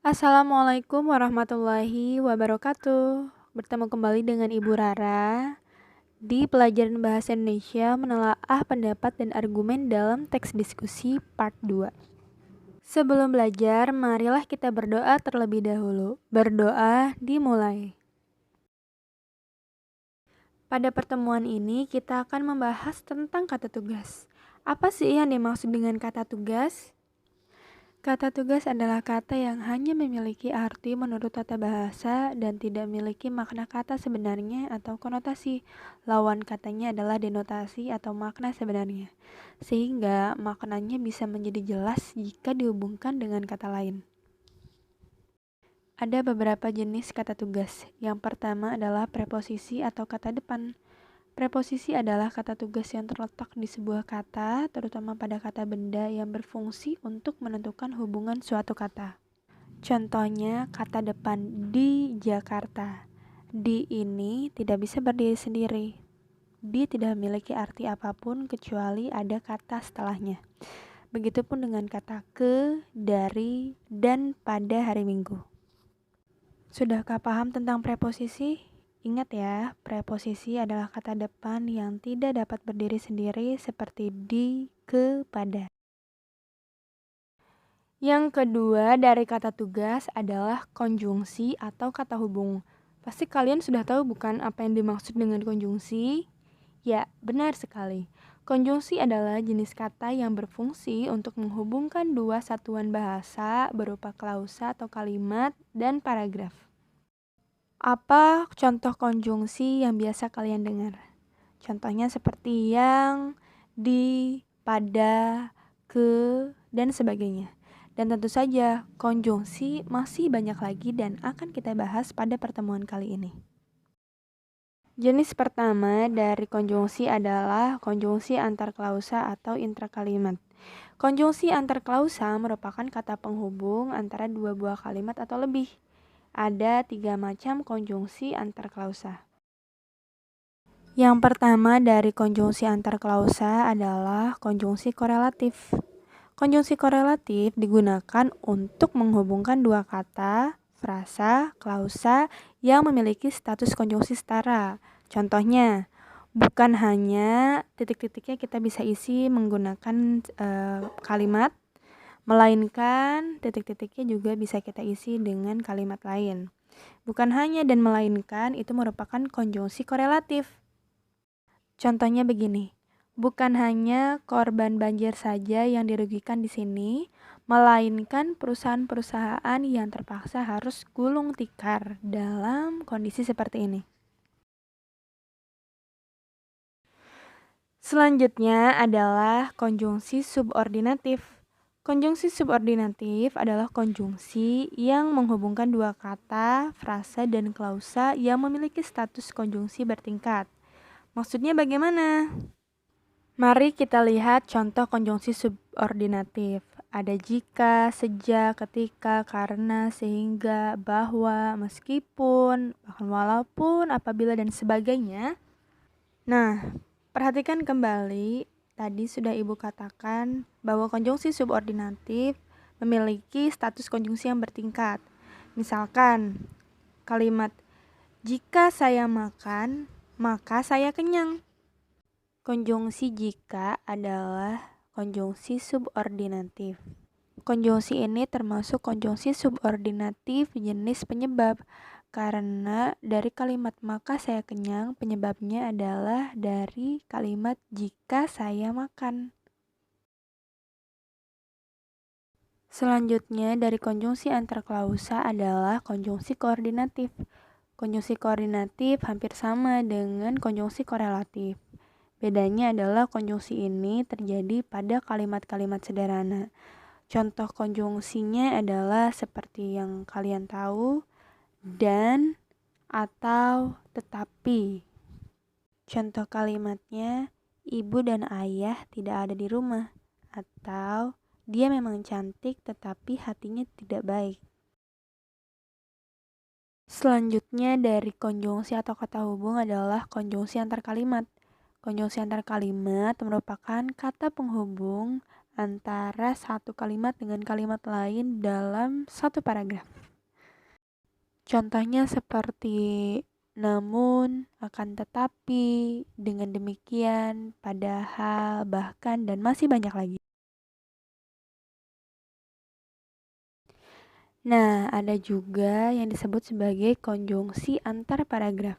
Assalamualaikum warahmatullahi wabarakatuh. Bertemu kembali dengan Ibu Rara di pelajaran Bahasa Indonesia menelaah pendapat dan argumen dalam teks diskusi part 2. Sebelum belajar, marilah kita berdoa terlebih dahulu. Berdoa dimulai. Pada pertemuan ini kita akan membahas tentang kata tugas. Apa sih yang dimaksud dengan kata tugas? Kata tugas adalah kata yang hanya memiliki arti menurut tata bahasa dan tidak memiliki makna kata sebenarnya atau konotasi. Lawan katanya adalah denotasi atau makna sebenarnya, sehingga maknanya bisa menjadi jelas jika dihubungkan dengan kata lain. Ada beberapa jenis kata tugas. Yang pertama adalah preposisi atau kata depan. Preposisi adalah kata tugas yang terletak di sebuah kata, terutama pada kata benda yang berfungsi untuk menentukan hubungan suatu kata. Contohnya kata depan di Jakarta. Di ini tidak bisa berdiri sendiri. Di tidak memiliki arti apapun kecuali ada kata setelahnya. Begitupun dengan kata ke, dari, dan pada hari Minggu. Sudahkah paham tentang preposisi? Ingat ya, preposisi adalah kata depan yang tidak dapat berdiri sendiri seperti di, ke, pada. Yang kedua dari kata tugas adalah konjungsi atau kata hubung. Pasti kalian sudah tahu bukan apa yang dimaksud dengan konjungsi? Ya, benar sekali. Konjungsi adalah jenis kata yang berfungsi untuk menghubungkan dua satuan bahasa berupa klausa atau kalimat dan paragraf. Apa contoh konjungsi yang biasa kalian dengar? Contohnya seperti yang, di, pada, ke, dan sebagainya. Dan tentu saja konjungsi masih banyak lagi dan akan kita bahas pada pertemuan kali ini. Jenis pertama dari konjungsi adalah konjungsi antar klausa atau intrakalimat. Konjungsi antar klausa merupakan kata penghubung antara dua buah kalimat atau lebih. Ada 3 macam konjungsi antar klausa. Yang pertama dari konjungsi antar klausa adalah konjungsi korelatif. Konjungsi korelatif digunakan untuk menghubungkan dua kata, frasa, klausa yang memiliki status konjungsi setara. Contohnya, bukan hanya titik-titiknya kita bisa isi menggunakan kalimat, melainkan titik-titiknya juga bisa kita isi dengan kalimat lain. Bukan hanya dan melainkan itu merupakan konjungsi korelatif. Contohnya begini, bukan hanya korban banjir saja yang dirugikan di sini, melainkan perusahaan-perusahaan yang terpaksa harus gulung tikar dalam kondisi seperti ini. Selanjutnya adalah konjungsi subordinatif. Konjungsi subordinatif adalah konjungsi yang menghubungkan dua kata, frasa, dan klausa yang memiliki status konjungsi bertingkat. Maksudnya bagaimana? Mari kita lihat contoh konjungsi subordinatif. Ada jika, sejak, ketika, karena, sehingga, bahwa, meskipun, bahkan walaupun, apabila, dan sebagainya. Nah, perhatikan kembali, tadi sudah Ibu katakan bahwa konjungsi subordinatif memiliki status konjungsi yang bertingkat. Misalkan, kalimat jika saya makan, maka saya kenyang. Konjungsi jika adalah konjungsi subordinatif. Konjungsi ini termasuk konjungsi subordinatif jenis penyebab. Karena dari kalimat maka saya kenyang, penyebabnya adalah dari kalimat jika saya makan. Selanjutnya dari konjungsi antar klausa adalah konjungsi koordinatif. Konjungsi koordinatif hampir sama dengan konjungsi korelatif. Bedanya adalah konjungsi ini terjadi pada kalimat-kalimat sederhana. Contoh konjungsinya adalah seperti yang kalian tahu, dan, atau, tetapi. Contoh kalimatnya, ibu dan ayah tidak ada di rumah, atau dia memang cantik tetapi hatinya tidak baik. Selanjutnya dari konjungsi atau kata hubung adalah konjungsi antar kalimat. Konjungsi antar kalimat merupakan kata penghubung antara satu kalimat dengan kalimat lain dalam satu paragraf. Contohnya seperti namun, akan tetapi, dengan demikian, padahal, bahkan, dan masih banyak lagi. Nah, ada juga yang disebut sebagai konjungsi antar paragraf.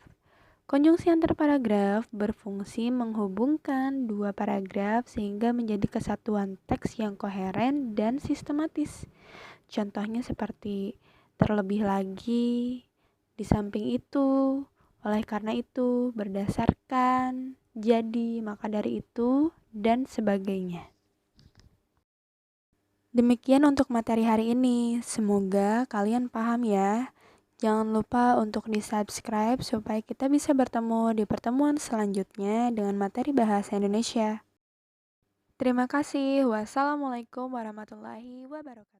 Konjungsi antar paragraf berfungsi menghubungkan dua paragraf sehingga menjadi kesatuan teks yang koheren dan sistematis. Contohnya seperti terlebih lagi, di samping itu, oleh karena itu, berdasarkan, jadi, maka dari itu, dan sebagainya. Demikian untuk materi hari ini. Semoga kalian paham ya. Jangan lupa untuk di-subscribe supaya kita bisa bertemu di pertemuan selanjutnya dengan materi bahasa Indonesia. Terima kasih. Wassalamualaikum warahmatullahi wabarakatuh.